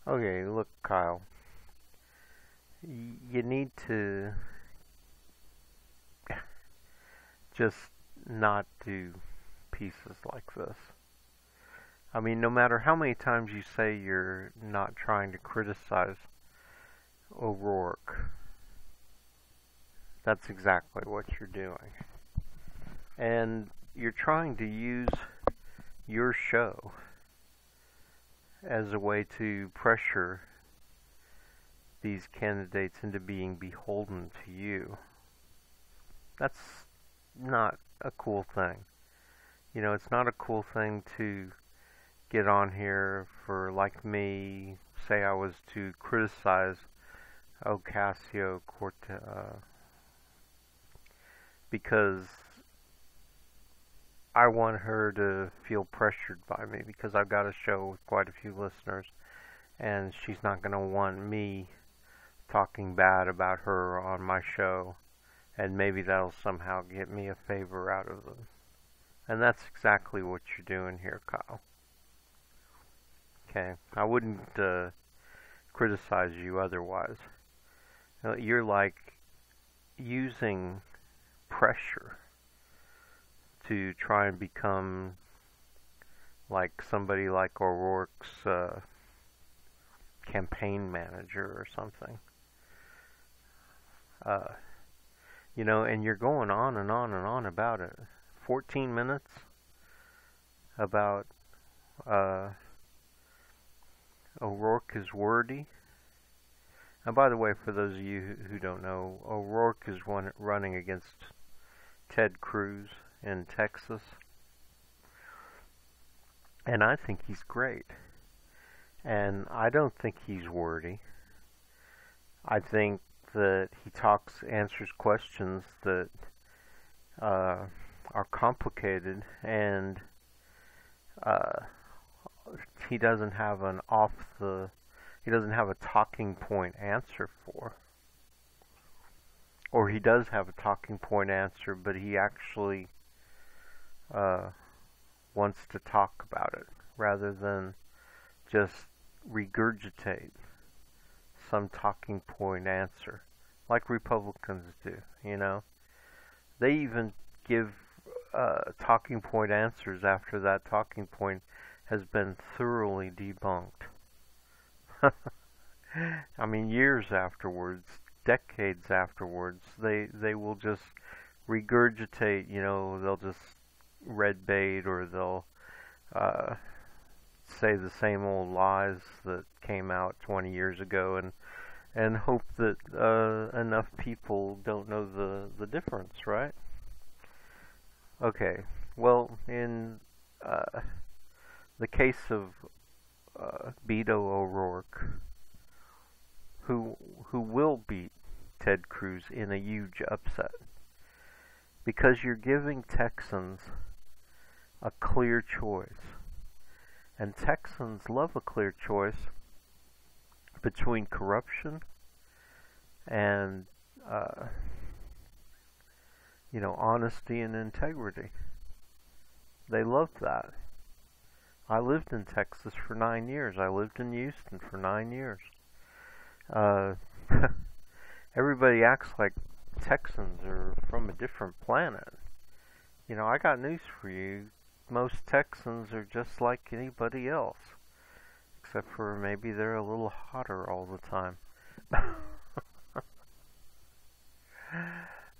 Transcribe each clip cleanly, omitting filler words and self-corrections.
Okay, look, Kyle, you need to just not do pieces like this. I mean, no matter how many times you say you're not trying to criticize O'Rourke, that's exactly what you're doing. And you're trying to use your show as a way to pressure these candidates into being beholden to you. That's not a cool thing. You know, it's not a cool thing to get on here for, like me, say I was to criticize Ocasio-Cortez because I want her to feel pressured by me because I've got a show with quite a few listeners, and she's not going to want me talking bad about her on my show, and maybe that'll somehow get me a favor out of them. And that's exactly what you're doing here, Kyle. Okay, I wouldn't criticize you otherwise. You're like using pressure to try and become like somebody like O'Rourke's campaign manager or something. Uh, you know, and you're going on and on and on about it. 14 minutes about O'Rourke is wordy. And by the way, for those of you who don't know, O'Rourke is running against Ted Cruz in Texas. And I think he's great. And I don't think he's wordy. I think that he answers questions that are complicated, and he doesn't have he doesn't have a talking point answer for. Or he does have a talking point answer, but he actually wants to talk about it rather than just regurgitate some talking point answer like Republicans do, you know. They even give talking point answers after that talking point has been thoroughly debunked. I mean, years afterwards, decades afterwards, they will just regurgitate, you know, they'll just red bait, or they'll say the same old lies that came out 20 years ago, and hope that enough people don't know the difference, right? Okay, well, in the case of Beto O'Rourke, who will beat Ted Cruz in a huge upset, because you're giving Texans a clear choice, and Texans love a clear choice between corruption and you know, honesty and integrity. They love that. I lived in Texas for 9 years. I lived in Houston for 9 years. Uh, everybody acts like Texans are from a different planet. You know, I got news for you. Most Texans are just like anybody else, except for maybe they're a little hotter all the time.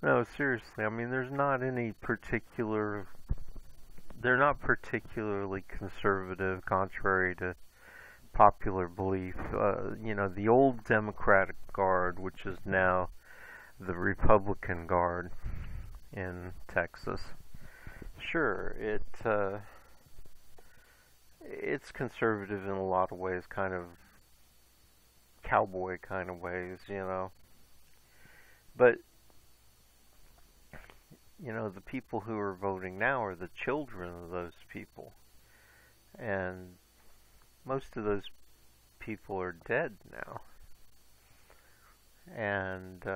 No, seriously, I mean, there's not any particular, they're not particularly conservative, contrary to popular belief. You know, the old Democratic Guard, which is now the Republican Guard in Texas. Sure, it's conservative in a lot of ways, kind of cowboy kind of ways, you know. But you know, the people who are voting now are the children of those people. And most of those people are dead now. And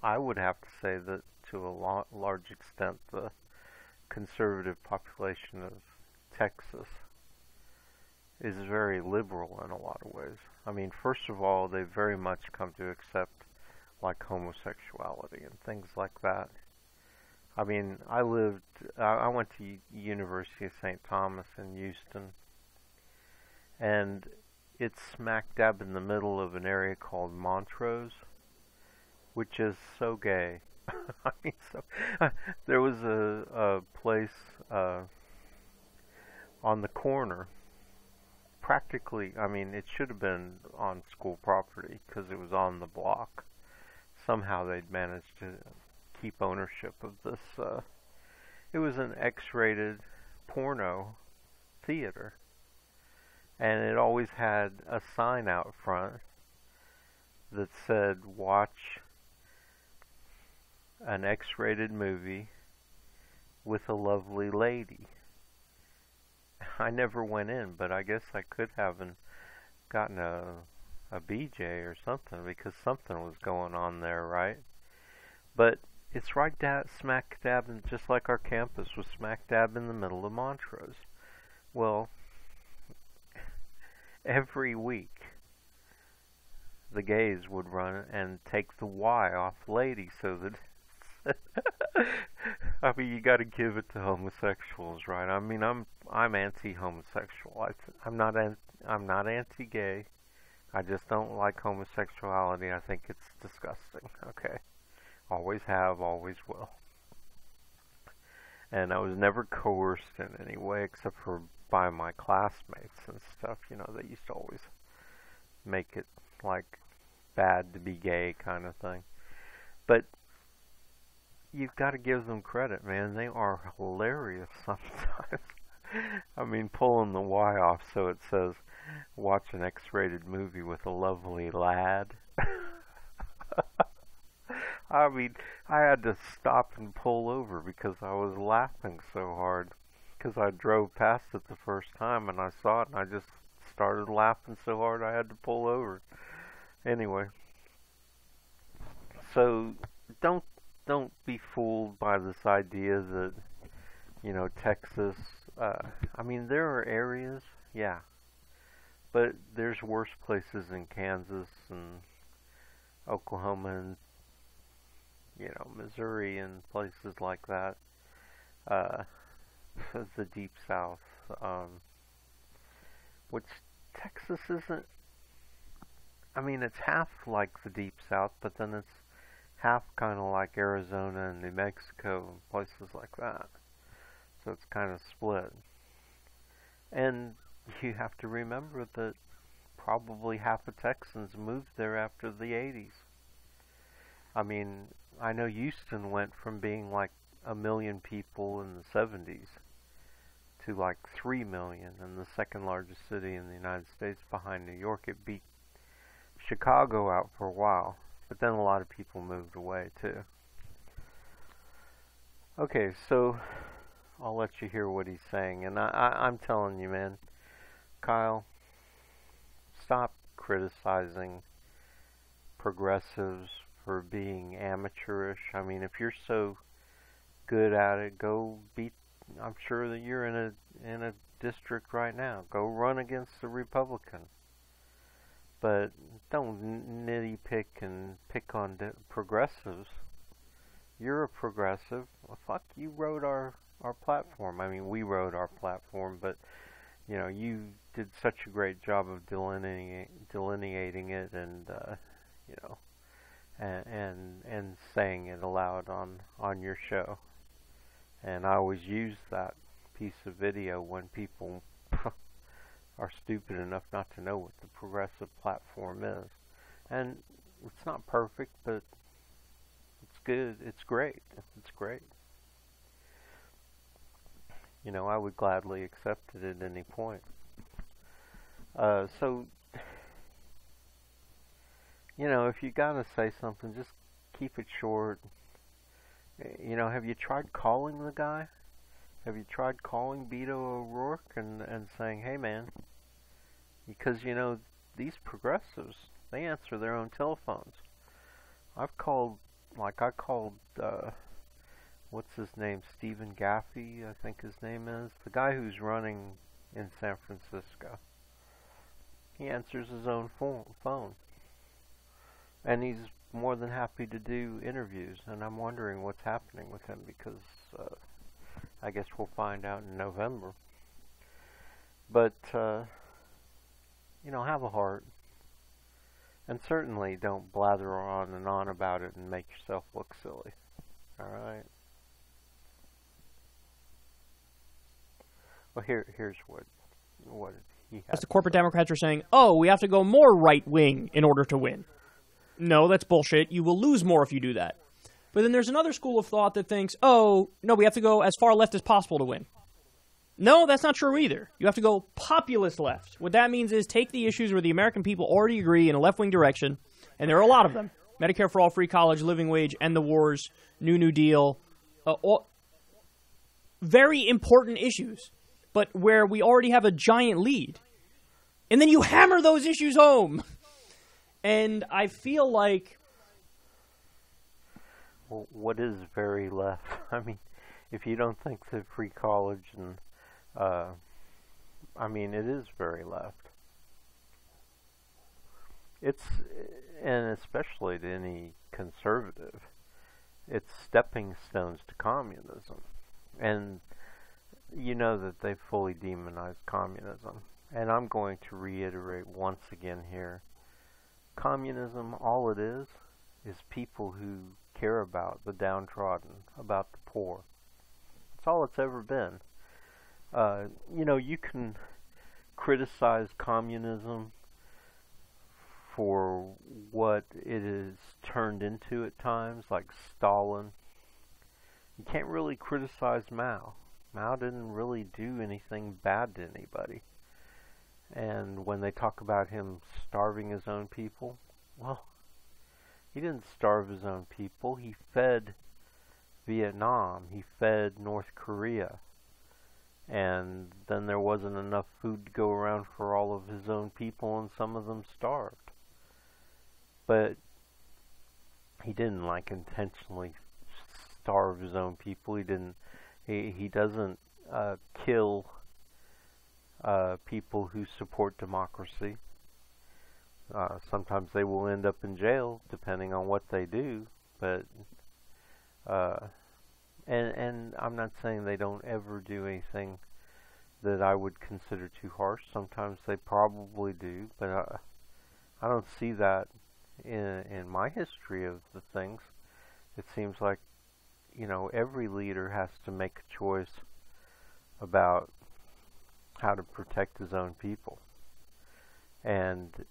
I would have to say that to a large extent the conservative population of Texas is very liberal in a lot of ways. I mean, first of all, they've very much come to accept like homosexuality and things like that. I mean, I went to University of St. Thomas in Houston, and it's smack dab in the middle of an area called Montrose, which is so gay. I mean, so there was a place on the corner. Practically, I mean, it should have been on school property because it was on the block. Somehow they'd managed to keep ownership of this. It was an X-rated porno theater, and it always had a sign out front that said, "Watch an X-rated movie with a lovely lady." I never went in, but I guess I could have gotten a BJ or something, because something was going on there, right? But it's right smack dab, just like our campus was smack dab in the middle of Montrose. Well, every week the gays would run and take the Y off lady, so that I mean, you got to give it to homosexuals, right? I mean, I'm anti-homosexual. I'm not anti-gay. I just don't like homosexuality. I think it's disgusting. Okay, always have, always will. And I was never coerced in any way, except for by my classmates and stuff. You know, they used to always make it like bad to be gay kind of thing. But you've got to give them credit, man. They are hilarious sometimes. I mean, pulling the Y off so it says, "Watch an X-rated movie with a lovely lad." I mean, I had to stop and pull over because I was laughing so hard. Because I drove past it the first time and I saw it and I just started laughing so hard I had to pull over. Anyway, so don't be fooled by this idea that, you know, Texas, I mean, there are areas, yeah, but there's worse places in Kansas and Oklahoma and, you know, Missouri and places like that. The Deep South, which Texas isn't, I mean, it's half like the Deep South, but then it's half kind of like Arizona and New Mexico and places like that. So it's kind of split. And you have to remember that probably half of Texans moved there after the 80s. I mean, I know Houston went from being like 1 million people in the 70s to like 3 million, and the second largest city in the United States behind New York. It beat Chicago out for a while. But then a lot of people moved away too. Okay, so I'll let you hear what he's saying. And I'm telling you, man, Kyle, stop criticizing progressives for being amateurish. I mean, if you're so good at it, go beat. I'm sure that you're in a district right now. Go run against the Republican. But don't nitty-pick and pick on progressives. You're a progressive. Well, fuck, you wrote our platform. I mean, we wrote our platform, but, you know, you did such a great job of delineating it and, you know, and saying it aloud on your show. And I always use that piece of video when people are stupid enough not to know what the progressive platform is. And it's not perfect, but it's good. It's great. It's great. You know, I would gladly accept it at any point. So, you know, if you gotta say something, just keep it short. You know, have you tried calling the guy? Have you tried calling Beto ORoark and saying, "Hey, man," because, you know, these progressives, they answer their own telephones. I've called, like I called, what's his name, Stephen Gaffey, I think his name is, the guy who's running in San Francisco. He answers his own phone. And he's more than happy to do interviews. And I'm wondering what's happening with him because I guess we'll find out in November. But, have a heart. And certainly don't blather on and on about it and make yourself look silly. Alright? Well, here's what he has. As the corporate Democrats are saying, oh, we have to go more right-wing in order to win. No, that's bullshit. You will lose more if you do that. But then there's another school of thought that thinks, oh, no, we have to go as far left as possible to win. No, that's not true either. You have to go populist left. What that means is take the issues where the American people already agree in a left-wing direction, and there are a lot of them. Medicare for all, free college, living wage, end the wars, New Deal. Very important issues, but where we already have a giant lead. And then you hammer those issues home. And I feel like... Well, what is very left? I mean, if you don't think that free college and... it is very left. And especially to any conservative, it's stepping stones to communism. And you know that they fully demonized communism. And I'm going to reiterate once again here. Communism, all it is people who care about the downtrodden, about the poor. That's all it's ever been. You can criticize communism for what it is turned into at times, like Stalin. You can't really criticize Mao. Mao didn't really do anything bad to anybody. And when they talk about him starving his own people, well, he didn't starve his own people. He fed Vietnam. He fed North Korea. And then there wasn't enough food to go around for all of his own people, and some of them starved. But he didn't, intentionally starve his own people. He doesn't kill people who support democracy. Sometimes they will end up in jail, depending on what they do. But and I'm not saying they don't ever do anything that I would consider too harsh. Sometimes they probably do, but I don't see that in my history of the things. It seems like every leader has to make a choice about how to protect his own people. And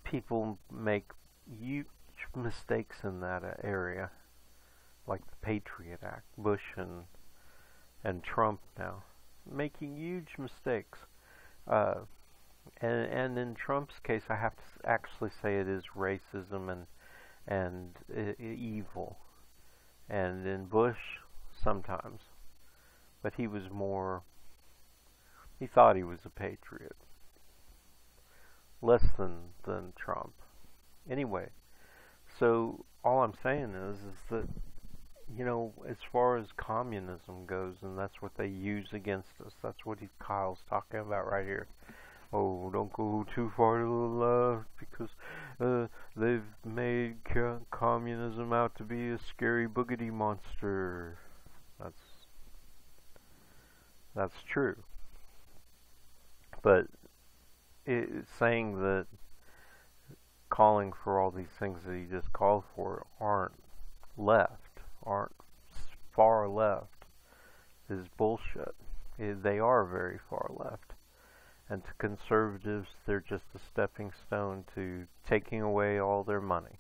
people make huge mistakes in that area, like the Patriot Act, Bush and Trump now, making huge mistakes. And in Trump's case, I have to actually say it is racism and evil. And in Bush, sometimes. But he was more... He thought he was a patriot. Less than Trump. Anyway, so all I'm saying is that, as far as communism goes, and that's what they use against us, that's what Kyle's talking about right here. Oh, don't go too far to the left because they've made communism out to be a scary boogity monster. That's true. But saying that calling for all these things that he just called for aren't far left, is bullshit. They are very far left. And to conservatives, they're just a stepping stone to taking away all their money.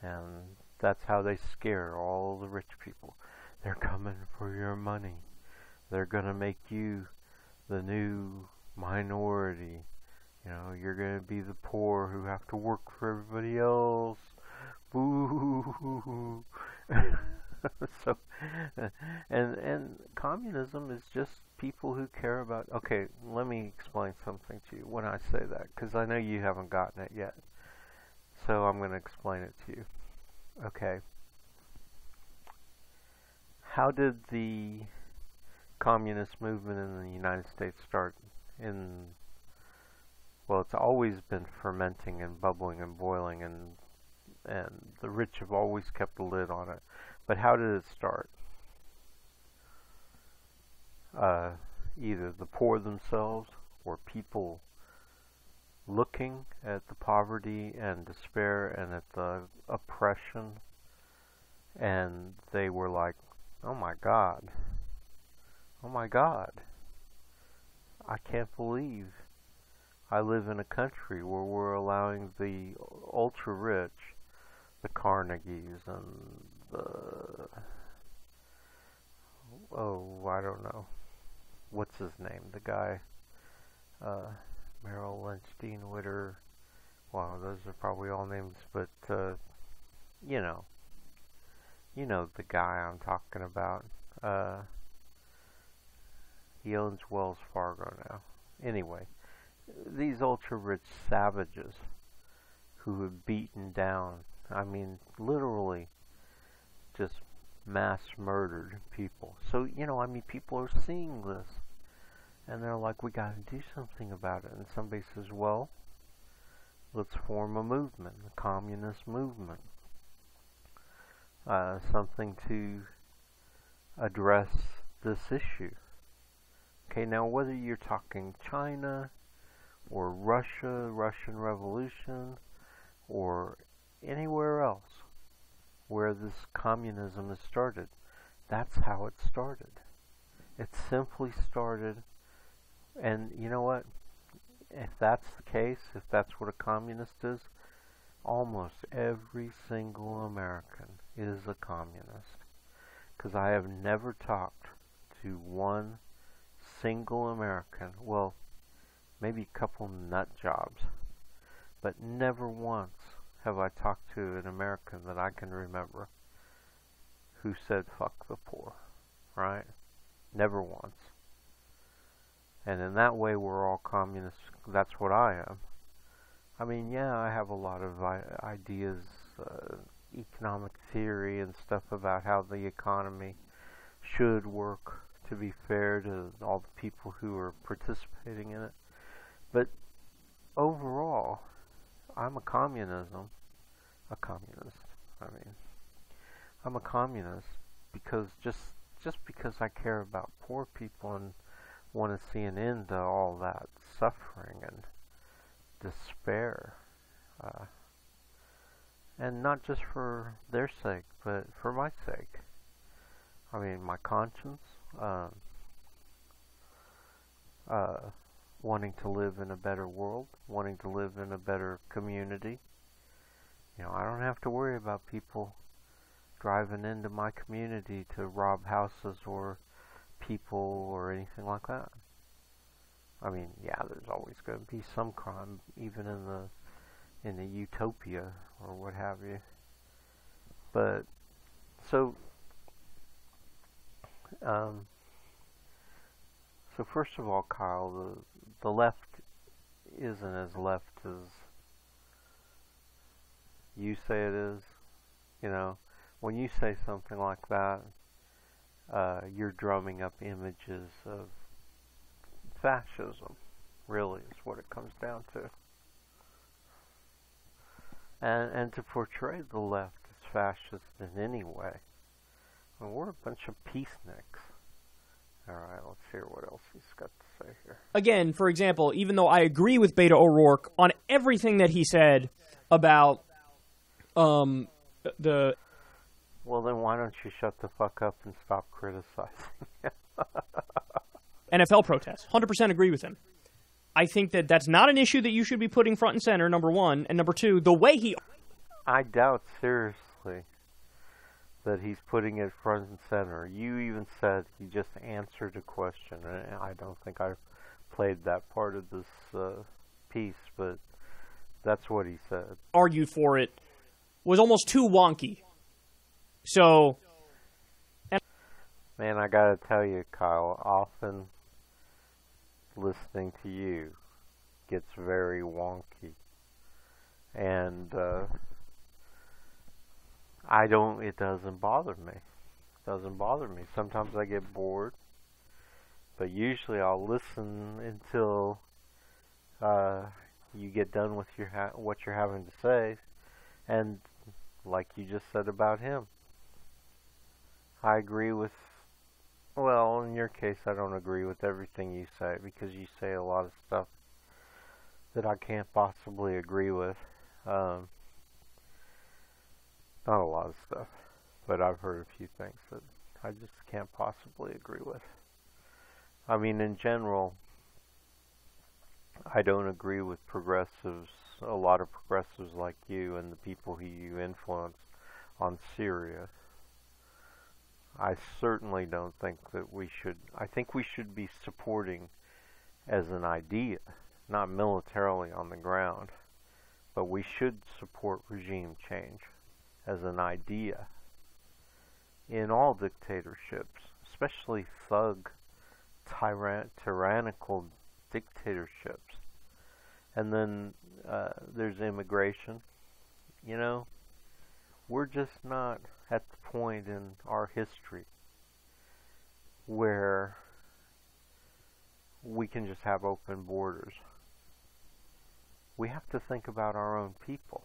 And that's how they scare all the rich people. They're coming for your money. They're going to make you the new minority. You're going to be the poor who have to work for everybody else. Boo! So, and communism is just people who care about... Okay, let me explain something to you when I say that, because I know you haven't gotten it yet. So I'm going to explain it to you. Okay. How did the communist movement in the United States start? In Well, it's always been fermenting and bubbling and boiling, and the rich have always kept a lid on it. But how did it start? Either the poor themselves or people looking at the poverty and despair and at the oppression, and they were like, oh my God, I can't believe I live in a country where we're allowing the ultra rich, the Carnegies and the, I don't know, what's his name, the guy, Merrill Lynch, Dean Witter, wow, those are probably all names, but, you know the guy I'm talking about. He owns Wells Fargo now. Anyway, these ultra-rich savages who have beaten down, I mean, literally just mass murdered people. So, people are seeing this, and they're like, we gotta do something about it. And somebody says, well, let's form a movement, a communist movement. Something to address this issue. Okay, now whether you're talking China or Russia, Russian Revolution, or anywhere else where this communism has started, that's how it started. It simply started, and you know what? If that's the case, if that's what a communist is, almost every single American is a communist. Because I have never talked to one single American, well, maybe a couple nut jobs, but never once have I talked to an American that I can remember who said fuck the poor, right? Never once. And in that way we're all communists. That's what I am. I mean, yeah, I have a lot of ideas, economic theory and stuff about how the economy should work to be fair to all the people who are participating in it. But overall, I'm a communist. I'm a communist because just because I care about poor people and want to see an end to all that suffering and despair, and not just for their sake, but for my sake. I mean, my conscience, wanting to live in a better world, wanting to live in a better community. I don't have to worry about people driving into my community to rob houses or people or anything like that. I mean, yeah, there's always going to be some crime, even in the utopia or what have you. But so first of all, Kyle, the left isn't as left as you say it is. When you say something like that, you're drumming up images of fascism, really, is what it comes down to. And to portray the left as fascist in any way, well, we're a bunch of peaceniks. Alright, let's hear what else he's got to say here. Again, for example, even though I agree with Beto ORoark on everything that he said about the... Well, then why don't you shut the fuck up and stop criticizing? NFL protests. 100% agree with him. I think that that's not an issue that you should be putting front and center, number one. And number two, the way he... I doubt seriously that he's putting it front and center. You even said he just answered a question. And I don't think I played that part of this piece, but that's what he said. Argued for it was almost too wonky. So... Man, I gotta tell you, Kyle, often listening to you gets very wonky. And it doesn't bother me. It doesn't bother me. Sometimes I get bored, but usually I'll listen until get done with what you're having to say, and like you just said about him, I agree with. Well, in your case, I don't agree with everything you say because you say a lot of stuff that I can't possibly agree with. Not a lot of stuff, but I've heard a few things that I just can't possibly agree with. I mean, in general, I don't agree with progressives, a lot of progressives like you and the people who you influence on Syria. I certainly don't think that we should. I think we should be supporting as an idea, not militarily on the ground, but we should support regime change as an idea in all dictatorships, especially thug, tyrannical dictatorships. And then there's immigration. You know, we're just not at the point in our history where we can just have open borders. We have to think about our own people.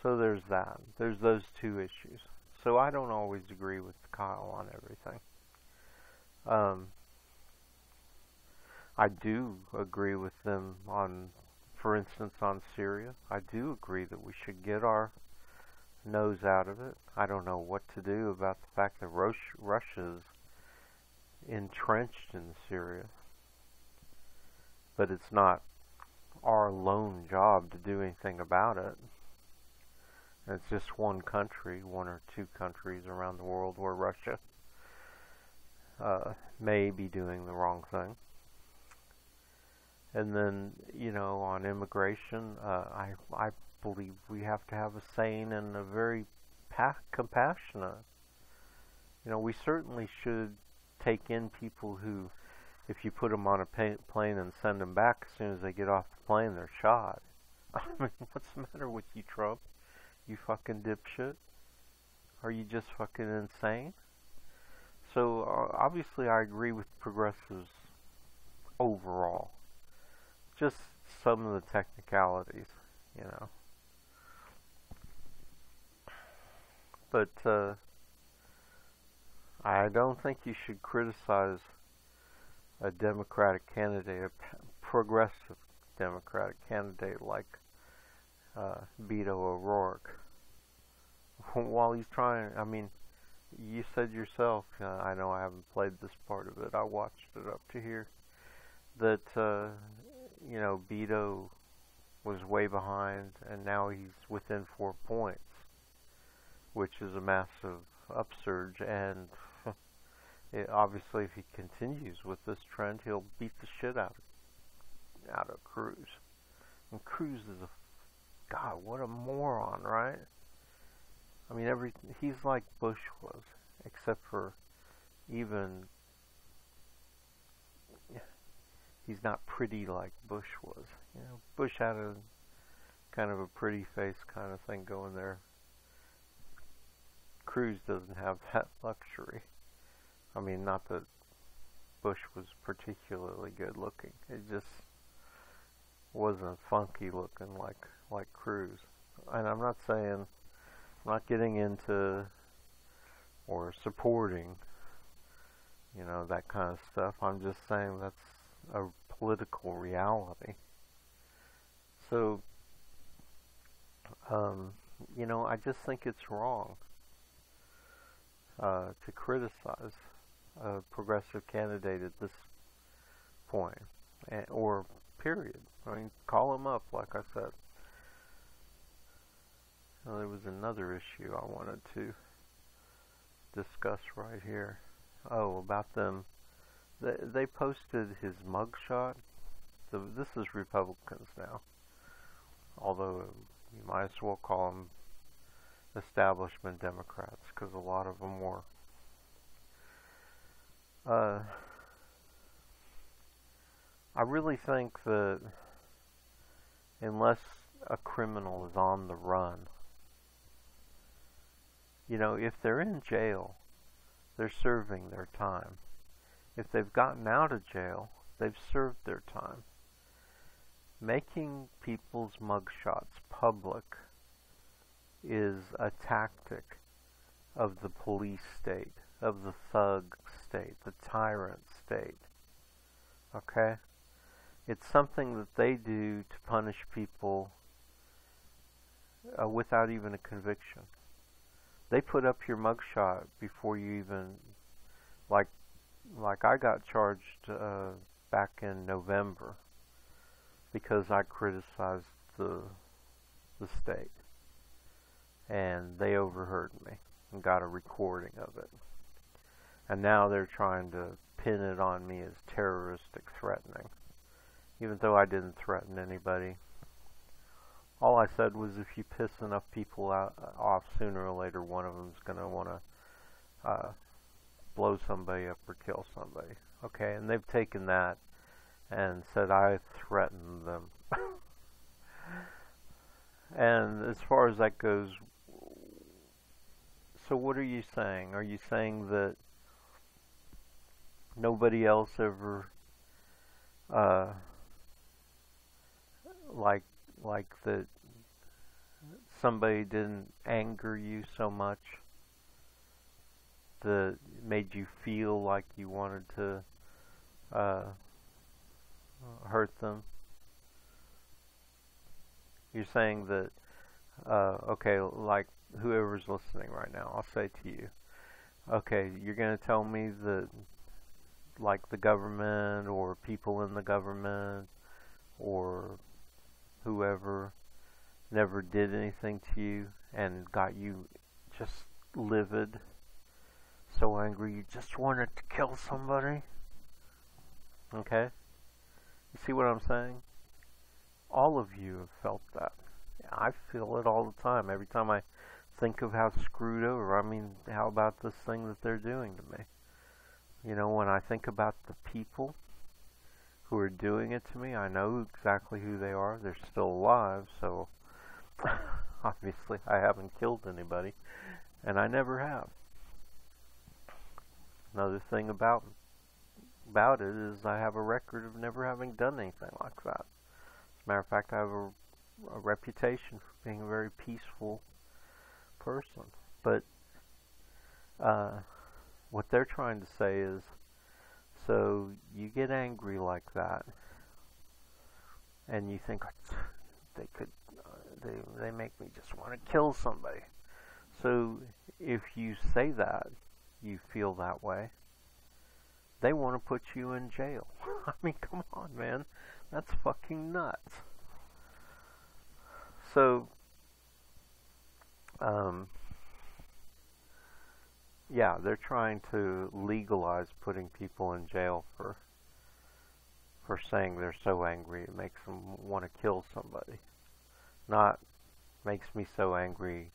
So there's that. There's those two issues. So I don't always agree with Kyle on everything. I do agree with them on, for instance, on Syria. I do agree that we should get our nose out of it. I don't know what to do about the fact that Russia's entrenched in Syria. But it's not our lone job to do anything about it. And it's just one country, one or two countries around the world where Russia may be doing the wrong thing. And then, you know, on immigration, I believe we have to have a sane and a very compassionate. You know, we certainly should take in people who, if you put them on a plane and send them back, as soon as they get off the plane, they're shot. I mean, what's the matter with you, Trump? You fucking dipshit? Are you just fucking insane? So, obviously I agree with progressives overall. Just some of the technicalities, you know. But, I don't think you should criticize a Democratic candidate, a progressive Democratic candidate like Beto ORoark. While he's trying, I mean, you said yourself, I know I haven't played this part of it, I watched it up to here, that, you know, Beto was way behind, and now he's within 4 points, which is a massive upsurge, and obviously if he continues with this trend, he'll beat the shit out of Cruz. And Cruz is God, what a moron, right? I mean, he's like Bush was, except for even he's not pretty like Bush was. You know, Bush had a kind of a pretty face kind of thing going there. Cruz doesn't have that luxury. I mean, not that Bush was particularly good looking. It just wasn't funky looking like Cruz. And I'm not saying, I'm not getting into or supporting, you know, that kind of stuff. I'm just saying that's a political reality. So, you know, I just think it's wrong to criticize a progressive candidate at this point, or period. I mean, call him up, like I said. Now, there was another issue I wanted to discuss right here. Oh, about them. They posted his mugshot. This is Republicans now. Although you might as well call them establishment Democrats, because a lot of them were. I really think that unless a criminal is on the run, you know, if they're in jail, they're serving their time. If they've gotten out of jail, they've served their time. making people's mugshots public is a tactic of the police state, of the thug state, the tyrant state. Okay? It's something that they do to punish people without even a conviction. They put up your mugshot before you even, like I got charged back in November because I criticized the state, and they overheard me and got a recording of it. And now they're trying to pin it on me as terroristic threatening, even though I didn't threaten anybody. All I said was if you piss enough people off, sooner or later one of them's going to want to blow somebody up or kill somebody. Okay, and they've taken that and said I threatened them. And as far as that goes, so what are you saying? Are you saying that nobody else ever, like that somebody didn't anger you so much that made you feel like you wanted to hurt them? You're saying that, okay, like whoever's listening right now, I'll say to you, okay, you're going to tell me that like the government or people in the government or whoever never did anything to you and got you just livid, so angry you just wanted to kill somebody? Okay? You see what I'm saying? All of you have felt that. I feel it all the time. Every time I think of how screwed over, I mean, how about this thing that they're doing to me? You know, when I think about the people who are doing it to me, I know exactly who they are. They're still alive, so obviously I haven't killed anybody, and I never have. Another thing about it is I have a record of never having done anything like that. As a matter of fact, I have a reputation for being a very peaceful person. But what they're trying to say is, so you get angry like that, and you think they make me just want to kill somebody. So if you say that, you feel that way, they want to put you in jail. I mean, come on, man. That's fucking nuts. So, yeah, they're trying to legalize putting people in jail for saying they're so angry it makes them want to kill somebody. Not makes me so angry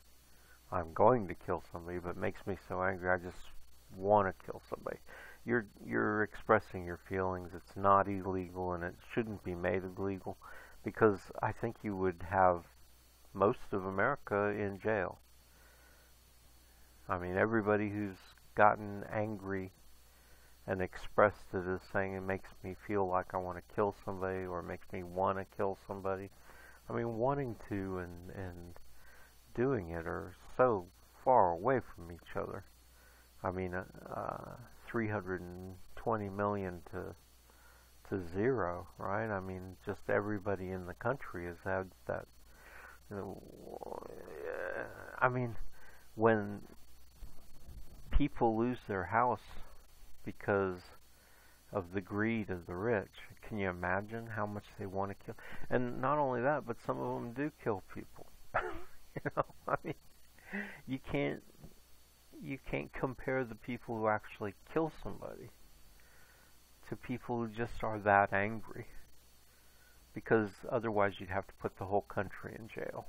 I'm going to kill somebody, but makes me so angry I just want to kill somebody. You're expressing your feelings. It's not illegal, and it shouldn't be made illegal, because I think you would have most of America in jail. I mean, everybody who's gotten angry and expressed it as saying it makes me feel like I want to kill somebody, or makes me want to kill somebody. I mean, wanting to and doing it are so far away from each other. I mean, 320 million to zero, right? I mean, just everybody in the country has had that. You know, I mean, when people lose their house because of the greed of the rich, can you imagine how much they want to kill? And not only that, but some of them do kill people. You know, I mean, you can't compare the people who actually kill somebody to people who just are that angry, because otherwise you'd have to put the whole country in jail.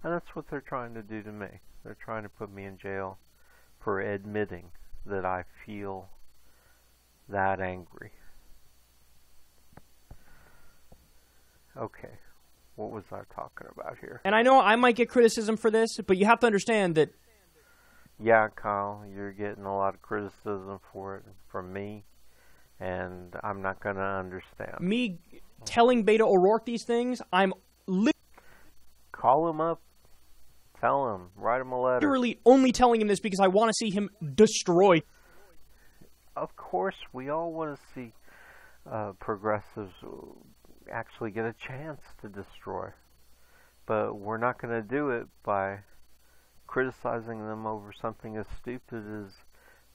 And that's what they're trying to do to me. They're trying to put me in jail for admitting that I feel that angry. Okay, what was I talking about here? And I know I might get criticism for this, but you have to understand that... Yeah, Kyle, you're getting a lot of criticism for it from me, and I'm not going to understand. Me telling Beto ORoark these things. I'm Call him up. Tell him. Write him a letter. literally only telling him this because I want to see him destroyed. Of course, we all want to see progressives actually get a chance to destroy. But we're not going to do it by criticizing them over something as stupid as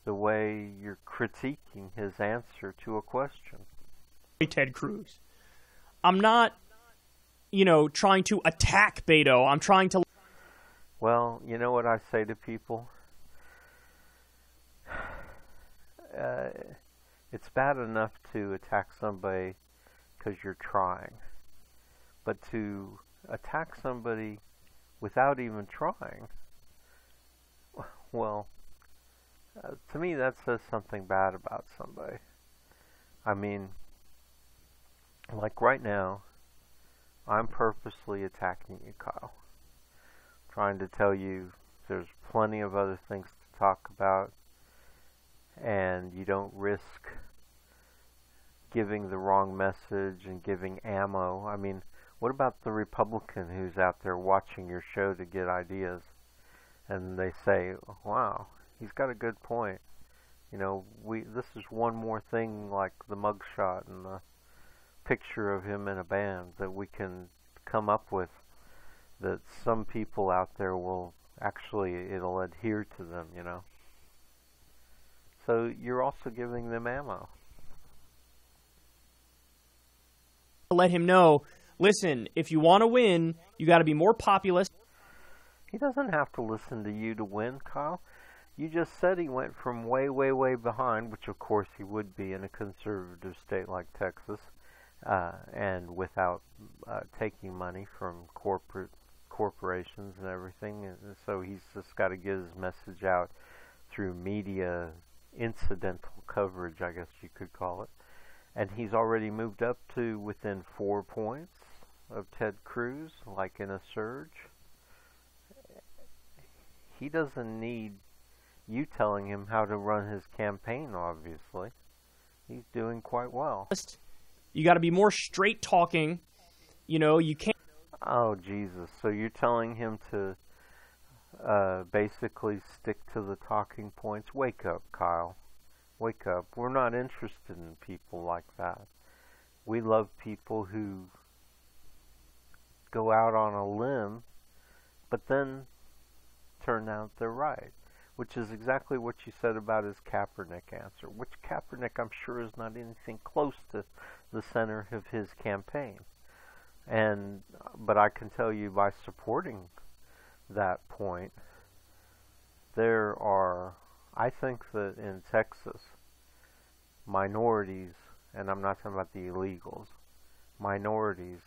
the way you're critiquing his answer to a question. Ted Cruz. I'm not, trying to attack Beto. I'm trying to... Well, you know what I say to people? It's bad enough to attack somebody because you're trying. But to attack somebody without even trying, well, to me that says something bad about somebody. I mean, like right now, I'm purposely attacking you, Kyle. Trying to tell you there's plenty of other things to talk about, and you don't risk giving the wrong message and giving ammo. I mean, what about the Republican who's out there watching your show to get ideas, and they say, wow, he's got a good point. This is one more thing like the mugshot and the picture of him in a band that we can come up with that some people out there will actually, it'll adhere to them, So you're also giving them ammo. Let him know, listen, if you want to win, you got to be more populist. He doesn't have to listen to you to win, Kyle. You just said he went from way, way, way behind, which of course he would be in a conservative state like Texas, and without taking money from corporations and everything. And so he's just got to get his message out through media incidental coverage, I guess you could call it. And he's already moved up to within 4 points of Ted Cruz, like in a surge. He doesn't need you telling him how to run his campaign, obviously. He's doing quite well. You got to be more straight talking. You can't... Oh, Jesus. So you're telling him to basically stick to the talking points? Wake up, Kyle. Wake up. We're not interested in people like that. We love people who go out on a limb, but then turn out they're right, which is exactly what you said about his Kaepernick answer, which Kaepernick, I'm sure, is not anything close to the center of his campaign. But I can tell you by supporting that point, I think that in Texas, minorities, and I'm not talking about the illegals, minorities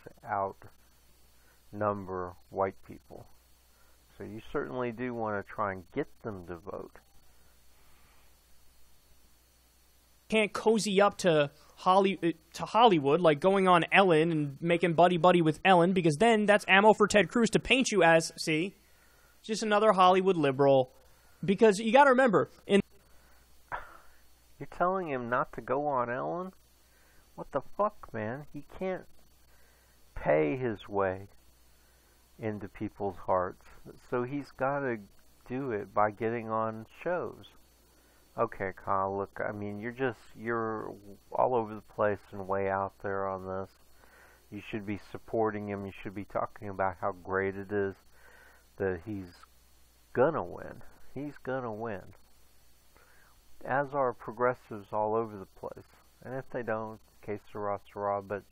outnumber white people. So you certainly do want to try and get them to vote. Can't cozy up to Hollywood, like going on Ellen and making buddy-buddy with Ellen, because then that's ammo for Ted Cruz to paint you as, see, just another Hollywood liberal. Because you got to remember, You're telling him not to go on Ellen? What the fuck, man? He can't pay his way into people's hearts. So he's got to do it by getting on shows. Okay, Kyle, look, I mean, you're all over the place and way out there on this. You should be supporting him. You should be talking about how great it is that he's gonna win. He's gonna win. As are progressives all over the place. And if they don't, que sera, but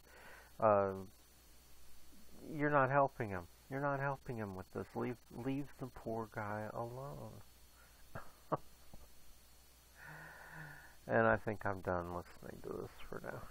you're not helping him. You're not helping him with this. Leave the poor guy alone. And I think I'm done listening to this for now.